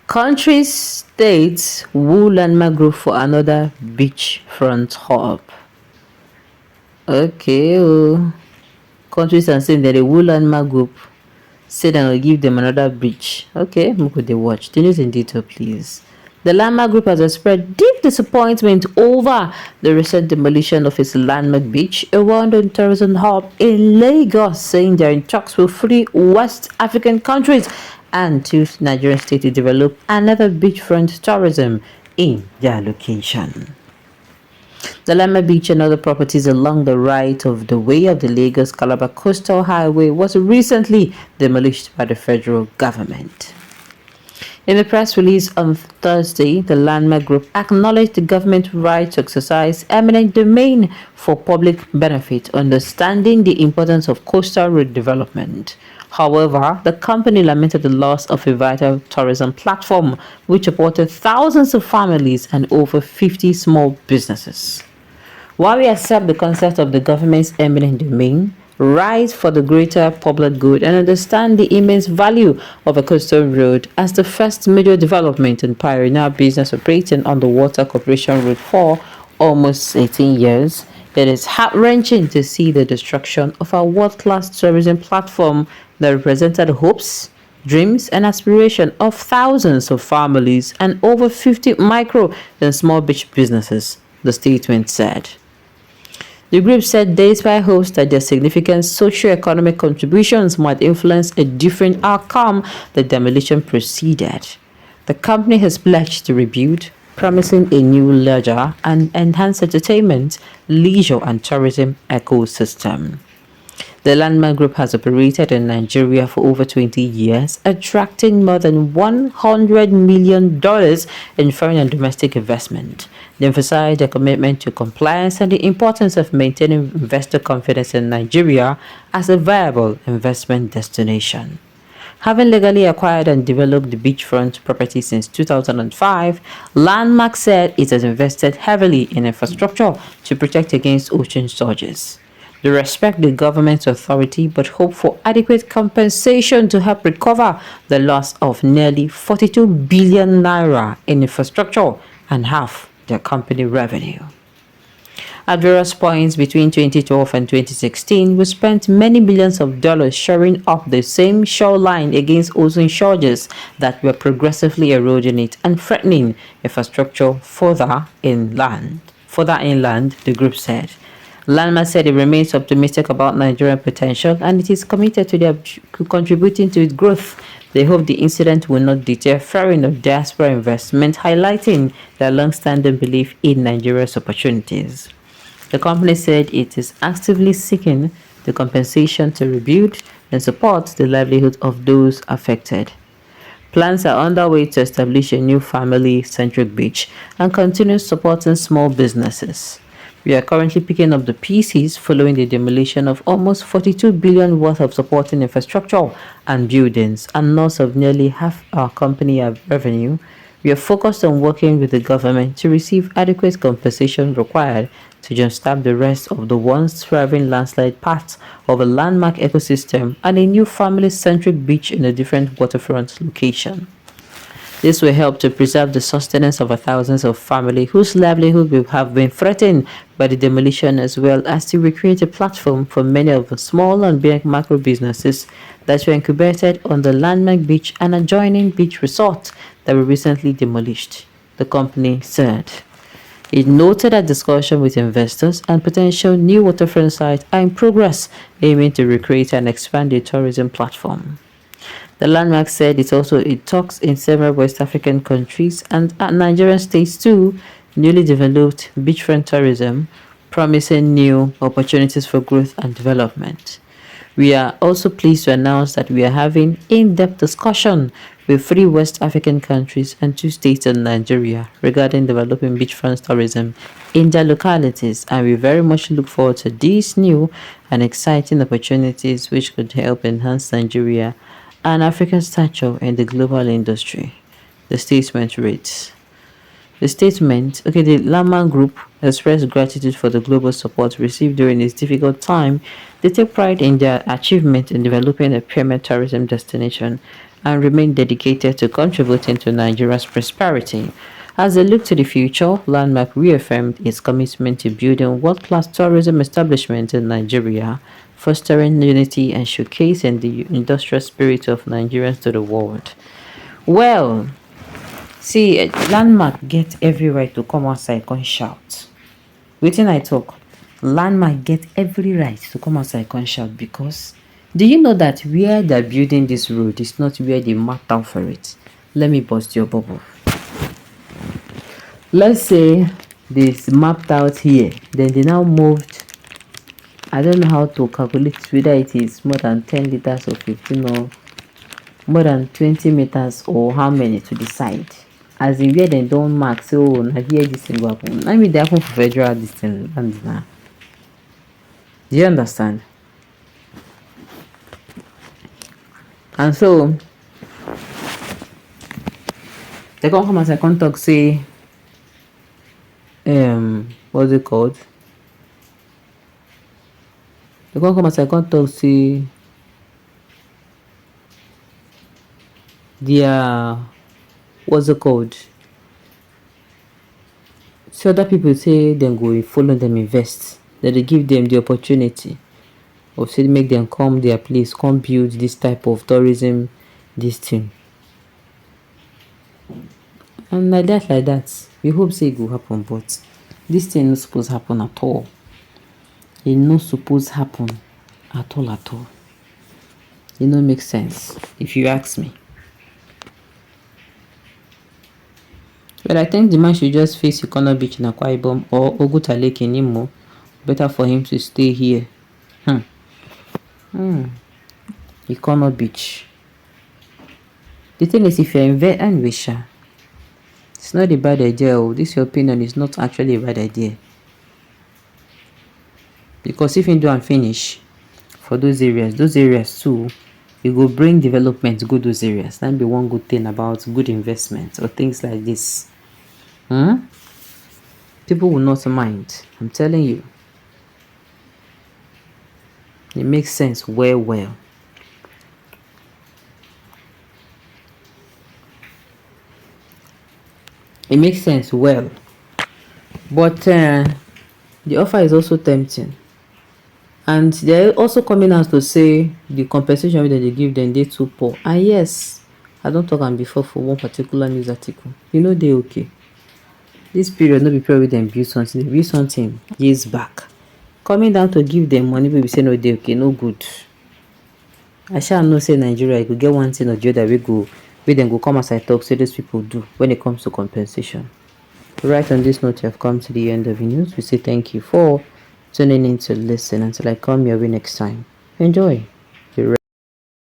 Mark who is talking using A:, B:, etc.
A: Country states woo landmark group for another beachfront hub. Okay, oh. Countries are saying that the woo landmark group said I will give them another beach. Okay, look what they watch. The news in detail, please. The landmark group has expressed deep disappointment over the recent demolition of its landmark beach, a well-known tourism hub in Lagos, saying they're in talks with 3 West African countries and 2 Nigerian states to develop another beachfront tourism in their location. The Lama Beach and other properties along the right of the way of the Lagos-Calabar Coastal Highway was recently demolished by the federal government. In a press release on Thursday, the Landmark Group acknowledged the government's right to exercise eminent domain for public benefit, understanding the importance of coastal road development. However, the company lamented the loss of a vital tourism platform which supported thousands of families and over 50 small businesses. While we accept the concept of the government's eminent domain, rise for the greater public good, and understand the immense value of a coastal road as the first major development and pioneer business operating on the Water Corporation Road for almost 18 years, it is heart-wrenching to see the destruction of a world-class tourism platform that represented hopes, dreams, and aspirations of thousands of families and over 50 micro and small beach businesses, the statement said. The group said despite hopes that their significant socio-economic contributions might influence a different outcome, the demolition proceeded. The company has pledged to rebuild, promising a new, larger, and enhanced entertainment, leisure, and tourism ecosystem. The Landmark Group has operated in Nigeria for over 20 years, attracting more than $100 million in foreign and domestic investment. They emphasized their commitment to compliance and the importance of maintaining investor confidence in Nigeria as a viable investment destination. Having legally acquired and developed the beachfront property since 2005, Landmark said it has invested heavily in infrastructure to protect against ocean surges. They respect the government's authority but hope for adequate compensation to help recover the loss of nearly 42 billion naira in infrastructure and half their company revenue. At various points between 2012 and 2016, we spent many millions of dollars shoring up the same shoreline against ocean surges that were progressively eroding it and threatening infrastructure further inland, the group said. Landmark said it remains optimistic about Nigerian potential and it is committed to contributing to its growth. They hope the incident will not deter foreign or diaspora investment, highlighting their long-standing belief in Nigeria's opportunities. The company said it is actively seeking the compensation to rebuild and support the livelihood of those affected. Plans are underway to establish a new family-centric beach and continue supporting small businesses. We are currently picking up the pieces following the demolition of almost 42 billion worth of supporting infrastructure and buildings and loss of nearly half our company revenue. We are focused on working with the government to receive adequate compensation required to jumpstart the rest of the once thriving landslide parts of a landmark ecosystem and a new family-centric beach in a different waterfront location. This will help to preserve the sustenance of thousands of families whose livelihood will have been threatened by the demolition, as well as to recreate a platform for many of the small and big micro businesses that were incubated on the landmark beach and adjoining beach resorts that were recently demolished, the company said. It noted that discussions with investors and potential new waterfront sites are in progress, aiming to recreate and expand the tourism platform. The Landmark said it talks in several West African countries and Nigerian states too, newly developed beachfront tourism, promising new opportunities for growth and development. We are also pleased to announce that we are having in-depth discussion with 3 West African countries and 2 states in Nigeria regarding developing beachfront tourism in their localities, and we very much look forward to these new and exciting opportunities which could help enhance Nigeria and African stature in the global industry, the statement reads. The Lama Group expressed gratitude for the global support received during this difficult time. They take pride in their achievement in developing a premier tourism destination and remain dedicated to contributing to Nigeria's prosperity. As they look to the future, Landmark reaffirmed its commitment to building world-class tourism establishments in Nigeria, fostering unity and showcasing the industrial spirit of Nigerians to the world. Well, see, Landmark get every right to come outside and shout. Wetin I talk, Landmark get every right to come outside and shout because do you know that where they're building this road is not where they marked out for it? Let me bust your bubble. Let's say this mapped out here, then they now moved. I don't know how to calculate whether it is more than 10 liters or 15 or more than 20 meters or how many to the side. As in where they don't mark, so now here this thing go happen. I mean they happen for federal distance and now. Do you understand? And so they come as I can talk say what's it called? They come as I can talk say their what's it called? So other people say then go follow them invest. That they give them the opportunity of say make them come their place, come build this type of tourism, this thing. And like that, we hope say it will happen, but this thing not supposed to happen at all. It not supposed to happen at all. It not make sense if you ask me. But I think the man should just face Ikono Beach in Akwa Ibom or Oguta Lake in Imo. Better for him to stay here. Ikono Beach. The thing is, if you're in and Wisha, it's not a bad idea. This your opinion is not actually a bad idea. Because if you do and finish for those areas too, you go bring development to go those areas. That'd be one good thing about good investment or things like this. People will not mind. I'm telling you. It makes sense well. It makes sense well. But the offer is also tempting. And they're also coming out to say the compensation that they give them, they too poor. And yes, I don't talk on before for one particular news article. You know they okay. This period not be period with them build something. They build something years back. Coming down to give them money, people say no, they okay, no good. I shall not say Nigeria, you could get one thing or the other we then go come as I talk, so those people do when it comes to compensation. Right on this note, you have come to the end of the news. We say thank you for tuning in to listen until I come your way next time. Enjoy.